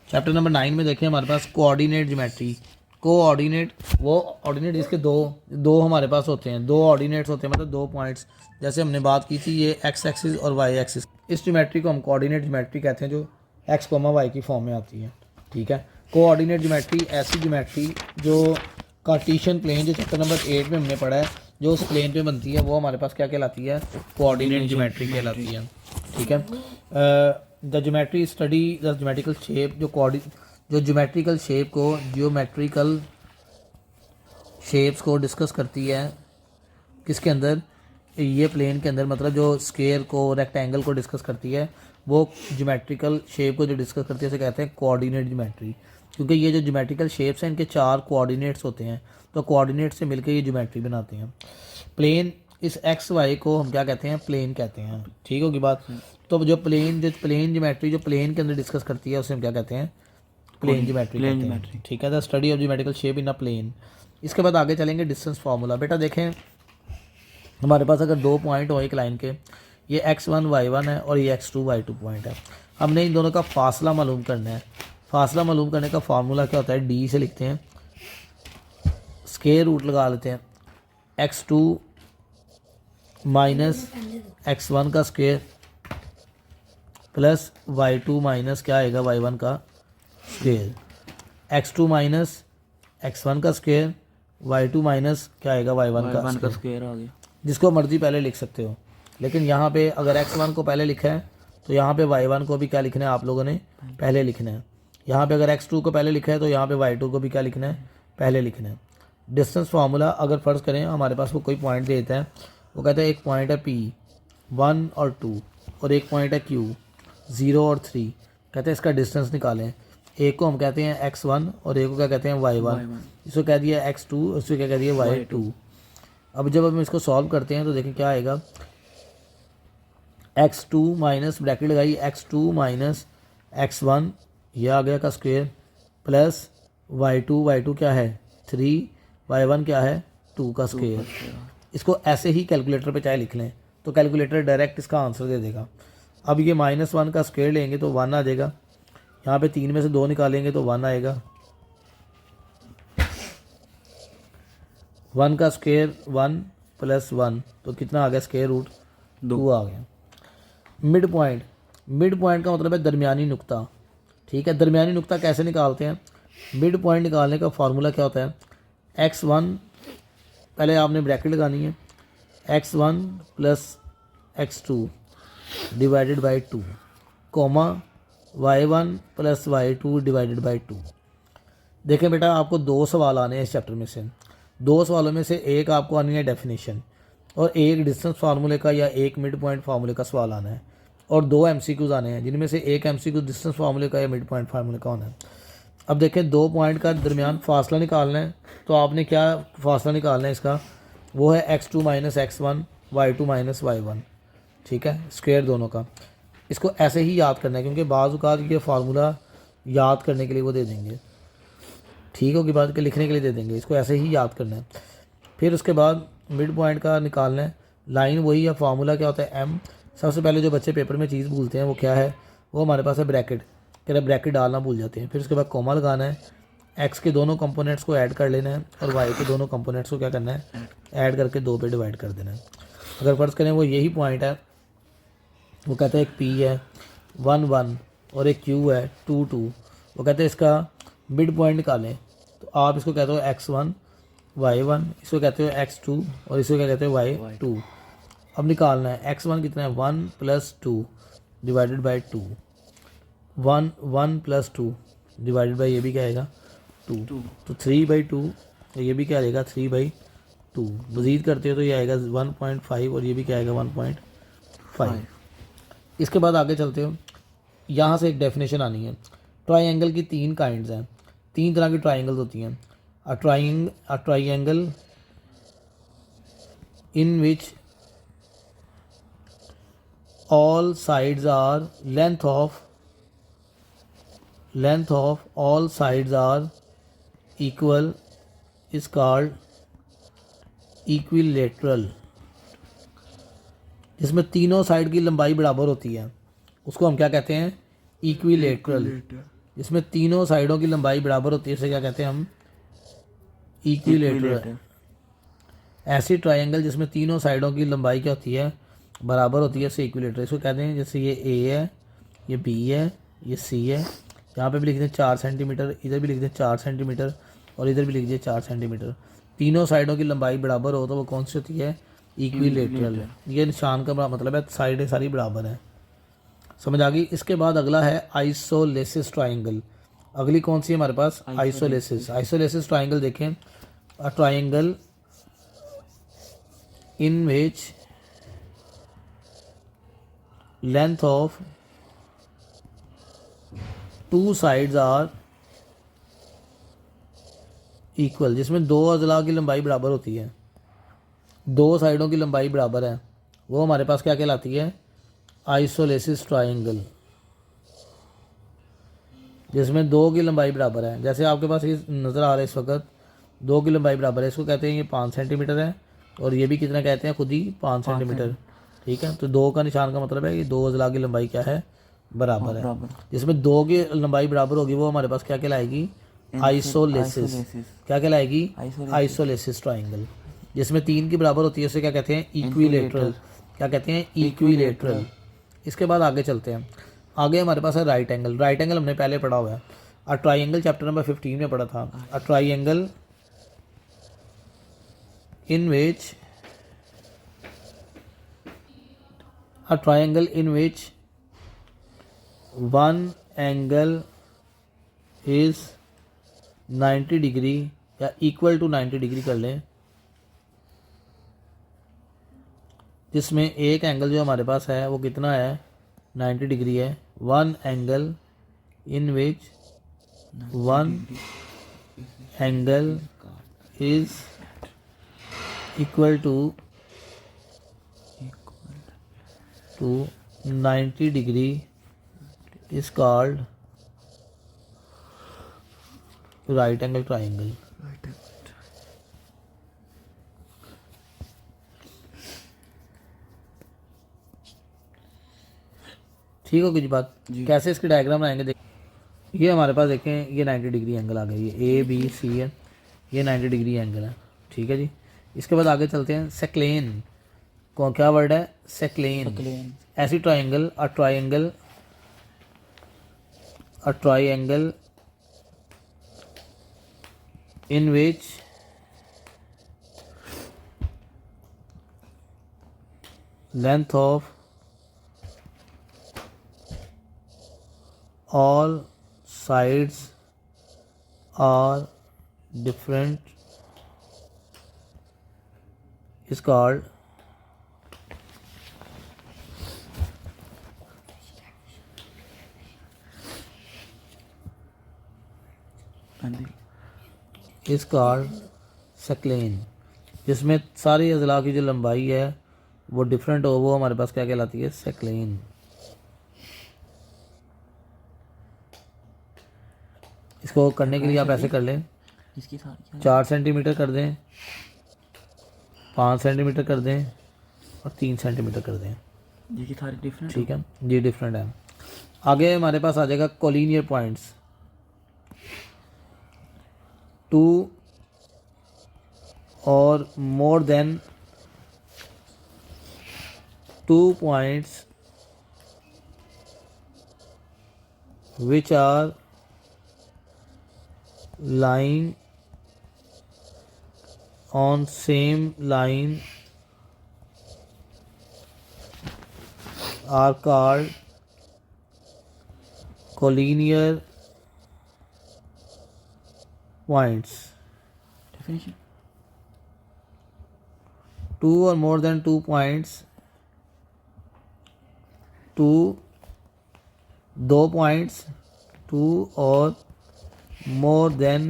Chapter number 9 में देखें हमारे पास कोऑर्डिनेट ज्योमेट्री। कोऑर्डिनेट वो ऑर्डिनेट जिसके दो हमारे पास होते हैं, दो ऑर्डिनेट्स होते हैं, मतलब दो पॉइंट्स। जैसे हमने बात की थी ये एक्स एक्सिस और वाई एक्सिस, इस ज्योमेट्री को हम कोऑर्डिनेट ज्योमेट्री कहते हैं जो एक्स कोमा वाई की फॉर्म में आती है। ठीक है, कोऑर्डिनेट ज्योमेट्री ऐसी ज्योमेट्री जो कार्टेशियन प्लेन, जो चैप्टर नंबर 8 में हमने पढ़ा है, जो उस प्लेन पे बनती है, वो हमारे पास क्या कहलाती है? कोऑर्डिनेट ज्योमेट्री कहलाती है। ठीक है, the geometry study the geometrical shape, जो ज्योमेट्रिकल शेप को, ज्योमेट्रिकल शेप्स को डिस्कस करती है किसके अंदर? ये प्लेन के अंदर, मतलब जो स्क्वायर को, रेक्टेंगल को डिस्कस करती है, वो ज्योमेट्रिकल शेप को जो डिस्कस करती है उसे कहते हैं कोऑर्डिनेट ज्योमेट्री। क्योंकि ये जो ज्योमेट्रिकल शेप्स हैं इनके 4 कोऑर्डिनेट्स होते हैं, तो कोऑर्डिनेट से मिलकर ये ज्योमेट्री बनाते हैं। प्लेन, इस एक्स वाई को हम क्या कहते हैं? प्लेन कहते हैं। ठीक होगी बात? तो जो प्लेन ज्योमेट्री जो प्लेन के अंदर डिस्कस करती है उसे हम क्या कहते हैं? प्लेन ज्योमेट्री कहते हैं। ठीक है, the study of geometrical shape in a plane. इसके बाद आगे चलेंगे डिस्टेंस फार्मूला। बेटा देखें, हमारे पास अगर 2 पॉइंट हो एक लाइन के, ये x1 y1 है और ये x2 y2 पॉइंट है, हमने इन दोनों का फासला मालूम करना है। फासला मालूम करने का फार्मूला क्या होता है? d से लिखते हैं, स्क्वायर रूट लगा लेते हैं, x2 माइनस x1 का स्क्वायर प्लस y2 माइनस क्या आएगा? y1 का स्क्वायर, x2 माइनस x1 का स्क्वायर, y2 माइनस क्या आएगा? y1 का स्क्वायर आ गया। जिसको मर्जी पहले लिख सकते हो, लेकिन यहाँ पे अगर x1 को पहले लिखा है तो यहाँ पे y1 को भी क्या लिखना है? आप लोगों ने पहले लिखना है। यहाँ पे अगर x2 को पहले लिखा है तो यहाँ पे y2 को भी क्या लिखना है? पहले लिखना है। डिस्टेंस फार्मूला अगर फ़र्ज़ करें हमारे पास वो कोई पॉइंट देता है, वो कहता है एक पॉइंट है P 1 और 2 और एक पॉइंट है Q 0 और 3, कहते हैं इसका डिस्टेंस निकालें। एक को हम कहते हैं x1 और एक को क्या कहते हैं? y1। इसको कह दिया x2, इसको क्या कह दिया? y2। अब जब हम इसको सॉल्व करते हैं तो देखें क्या आएगा? x2 माइनस ब्रैकेट लगाई, x2 माइनस x1 यह आ गया का स्क्वायर प्लस y2 क्या है? 3, y1 क्या है? 2 का स्क्वायर। इसको ऐसे ही कैलकुलेटर पे चाहे लिख लें तो कैलकुलेटर डायरेक्ट इसका आंसर दे देगा। अब ये -1 का स्क्वायर लेंगे तो 1 आ जाएगा, यहाँ पे 3 में से 2 निकालेंगे तो 1 आएगा, 1 का स्क्वायर 1 प्लस 1 तो कितना आ गया? स्क्वायर रूट 2 आ गया। मिड पॉइंट का मतलब है दरमियानी नुक्ता। ठीक है, दरमियानी नुक्ता कैसे निकालते हैं? मिड पॉइंट निकालने का फार्मूला क्या होता है? x1 पहले आपने ब्रैकेट लगानी है, x1 plus x2 divided by 2 comma y1 plus y2 divided by 2। देखें बेटा, आपको 2 सवाल आने हैं इस चैप्टर में से। 2 सवालों में से एक आपको आनी है डेफिनेशन और एक डिस्टेंस फार्मूले का या एक मिड पॉइंट फार्मूले का सवाल आना है, और 2 MCQs आने हैं जिनमें से एक MCQ डिस्टेंस फार्मूले का या मिड पॉइंट फार्मूले का होना है। अब देखें, 2 पॉइंट का दरमियान फासला निकालना है, तो आपने क्या फासला निकालना है इसका? वो है x2 minus x1 y2 minus y1। ठीक है, स्क्वायर दोनों का। इसको ऐसे ही याद करना है क्योंकि बाज़ औक़ात ये फार्मूला याद करने के लिए वो दे देंगे, ठीक होगी बात, के लिखने के लिए दे देंगे, इसको ऐसे ही याद करना है। फिर उसके बाद मिड पॉइंट का निकालना है, लाइन वही है, फार्मूला क्या होता है? M। सबसे पहले जो बच्चे पेपर में चीज़ भूलते हैं वो क्या है? वो हमारे पास है ब्रैकेट, कह ब्रैकेट डालना भूल जाते हैं। फिर उसके बाद कोमा लगाना है, x के दोनों कंपोनेंट्स को ऐड कर लेना है और y के दोनों कंपोनेंट्स को क्या करना है? ऐड करके 2 पे डिवाइड कर देना है। अगर फ़र्ज़ करें वो यही पॉइंट है, वो कहते हैं एक P है 1 1 और एक Q है 2 2, वो कहते हैं इसका मिड पॉइंट निकालें, तो आप इसको कहते हो x1 y1, इसको कहते हो x2 और इसको क्या कहते हो? y2। अब निकालना है x1 कितना है? 1 plus 2 divided by 2, 1 plus 2 divided by ये भी क्या आएगा? 2, तो 3/2, ये भी क्या आएगा? 3/2। मज़ीद करते हो तो ये आएगा 1.5 और ये भी क्या आएगा? 1.5। इसके बाद आगे चलते हो, यहाँ से एक डेफिनेशन आनी है। ट्राइंगल की 3 काइंड्स हैं, 3 तरह की ट्राइंगल्स होती हैं। अ triangle in which all sides are length of all sides are equal is called equilateral। जिसमें तीनों साइड की लंबाई बराबर होती है उसको हम क्या कहते हैं? इक्विलेटरल। जिसमें तीनों साइडों की लंबाई बराबर होती है उसे क्या कहते हैं हम? इक्विलेटरल। ऐसी ट्रायंगल जिसमें तीनों साइडों की लंबाई क्या होती है? बराबर होती है, उसे इक्विलेटरल। इसको कहते हैं जैसे ये ए है, ये बी है, ये सी है, यहाँ पे भी लिख दें 4 सेंटीमीटर, इधर भी लिख दें 4 सेंटीमीटर और इधर भी लिख दें 4 सेंटीमीटर। तीनों साइडों की लंबाई बराबर हो तो वो कौन सी होती है? इक्विलेटरल। ये निशान का मतलब है साइडें सारी बराबर हैं। समझ आ गई? इसके बाद अगला है आइसोलेसिस ट्राइंगल। अगली कौन सी है हमारे पास? आइसोलेसिस। आइसोलेसिस ट्राइंगल देखें, a triangle in which length of two sides are equal, जिसमें दो अजला की लंबाई बराबर होती है, दो साइडों की लंबाई बराबर है, वो हमारे पास क्या कहलाती है? Isosceles triangle. जिसमें दो की लंबाई बराबर है, जैसे आपके पास ये नज़र आ रहा है इस वक्त, दो की लंबाई बराबर है, इसको कहते हैं ये 5 सेंटीमीटर है और ये भी कितना कहते हैं खुद ही 5 सेंटीमीटर। ठीक है, तो दो का निशान का मतलब है कि दो अजला की लंबाई क्या है? बराबर है। जिसमें दो की लंबाई बराबर होगी वो हमारे पास क्या कहलाएगी? आइसोलेसिस। क्या कहलाएगी? Isosceles triangle. जिसमें 3 की बराबर होती है उसे क्या कहते हैं? इक्विलेटरल। क्या कहते हैं? इक्विलेटरल। इसके बाद आगे चलते हैं। आगे हमारे पास है राइट एंगल। राइट एंगल हमने पहले पढ़ा हुआ है, अ ट्राइंगल चैप्टर नंबर 15 में पढ़ा था। अ triangle in which one angle is 90 degree या इक्वल टू 90 डिग्री कर लें, जिसमें एक एंगल जो हमारे पास है वो कितना है? 90 डिग्री है। One angle in which one angle is equal to 90 degree is called right angle triangle। ठीक हो कुछ बात? कैसे इसके डायग्राम आएंगे देख। ये हमारे पास देखें, ये 90 डिग्री एंगल आ गई है, ए बी सी है, ये 90 डिग्री एंगल है। ठीक है जी। इसके बाद आगे चलते हैं। सेक्लेन कौन, क्या वर्ड है? सेक्लेन। ऐसी triangle, a triangle in which length of all sides are different is called सेक्लेन। जिसमें सारी अजला की जो लंबाई है वो डिफरेंट हो, वो हमारे पास क्या कहलाती है? सेक्लेन। इसको करने के लिए आप ऐसे कर लें, 4 सेंटीमीटर कर दें, 5 सेंटीमीटर कर दें और 3 सेंटीमीटर कर दें। ये सारे डिफरेंट। ठीक है, ये डिफरेंट है। आगे हमारे पास आ जाएगा collinear points. 2 or more than 2 points which are lying on same line are called collinear points। Definition: 2 or more than 2 points, 2 points, 2 or more than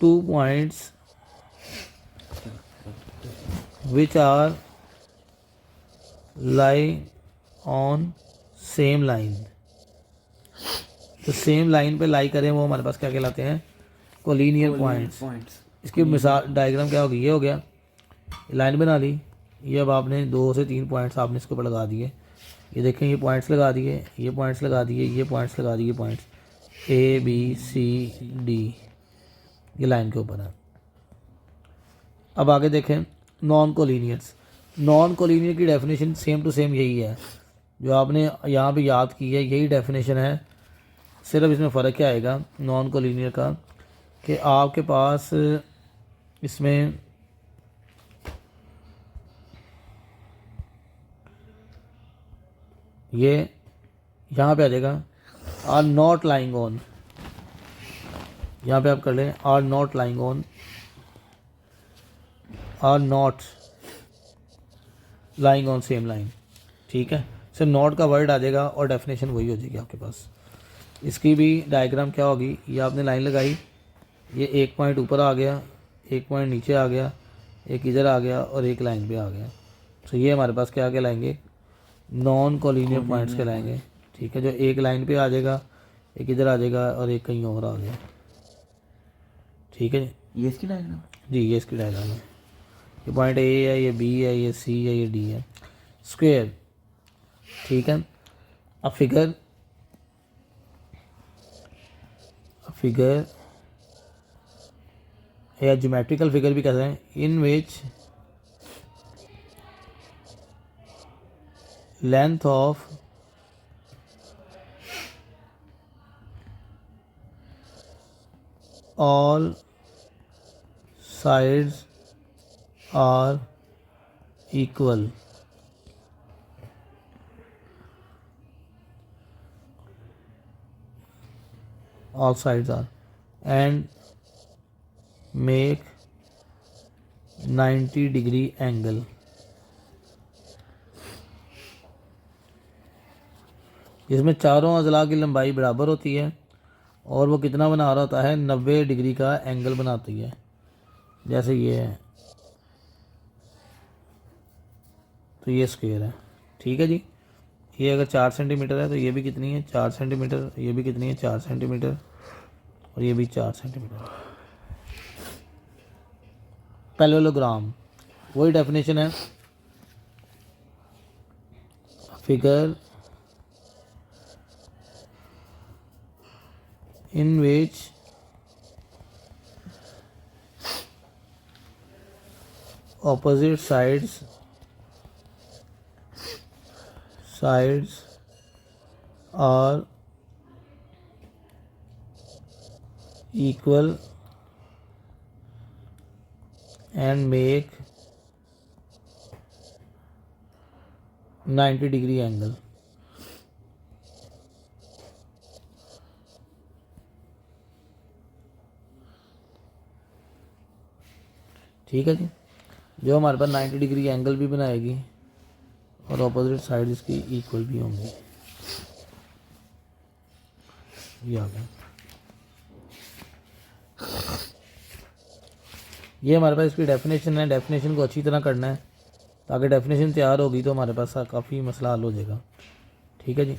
2 points which are lie on same line। तो same line पे लाई करें वो हमारे पास क्या कहलाते हैं? Collinear points. इसकी मिसाल डायग्राम क्या होगी? ये हो गया, लाइन बना ली, ये अब आपने 2 से 3 पॉइंट्स आपने इसके ऊपर लगा दिए, ये देखें, ये पॉइंट्स लगा दिए, ये पॉइंट्स लगा दिए, ये पॉइंट्स लगा दिए, points A B C D, ये लाइन के ऊपर है। अब आगे देखें नॉन कोलिनियर्स। नॉन कोलिनियर की डेफिनेशन सेम टू सेम यही है जो आपने यहाँ पे याद की है, यही डेफिनेशन है। सिर्फ इसमें फ़र्क क्या आएगा नॉन कोलिनियर का कि आपके पास इसमें ये यहाँ पे आ जाएगा आर नॉट लाइंग ऑन, यहाँ पे आप कर लें are not lying on, are not lying on same line. ठीक है, सिर्फ नॉट का वर्ड आ जाएगा और डेफिनेशन वही हो जाएगी आपके पास। इसकी भी डायग्राम क्या होगी, ये आपने लाइन लगाई, ये एक पॉइंट ऊपर आ गया, एक पॉइंट नीचे आ गया, एक इधर आ गया और एक लाइन पे आ गया। तो ये हमारे पास क्या कहलाएंगे, नॉन कोलिनियर पॉइंट्स कहलाएंगे। ठीक है, जो एक लाइन पे आ जाएगा, एक इधर आ जाएगा और एक कहीं और आ गया। ठीक है ये इसकी डायग्राम जी, ये इसकी डायग्राम है। ये पॉइंट ए है, ये बी है, ये सी है, ये डी है। स्क्वायर, ठीक है। अ फिगर या ज्योमेट्रिकल फिगर भी कहते हैं, in which length of all sides are equal, all sides are, and make 90-degree angle। इसमें चारों अजला की लंबाई बराबर होती है और वो कितना बना रहा होता है, 90 डिग्री का एंगल बनाती है। जैसे ये है, तो ये स्क्वायर है। ठीक है जी, ये अगर 4 सेंटीमीटर है तो ये भी कितनी है, 4 सेंटीमीटर, ये भी कितनी है, 4 सेंटीमीटर, और ये भी 4 सेंटीमीटर। पैरेललोग्राम, वही डेफिनेशन है, figure in which opposite sides are equal and make 90-degree angle। ठीक है जी, जो हमारे पास 90 डिग्री एंगल भी बनाएगी और ऑपोजिट साइड इसकी इक्वल भी होंगी। ये आ गया, ये हमारे पास इसकी डेफिनेशन है। डेफिनेशन को अच्छी तरह करना है ताकि डेफिनेशन तैयार होगी तो हमारे पास काफ़ी मसला हल हो जाएगा। ठीक है जी।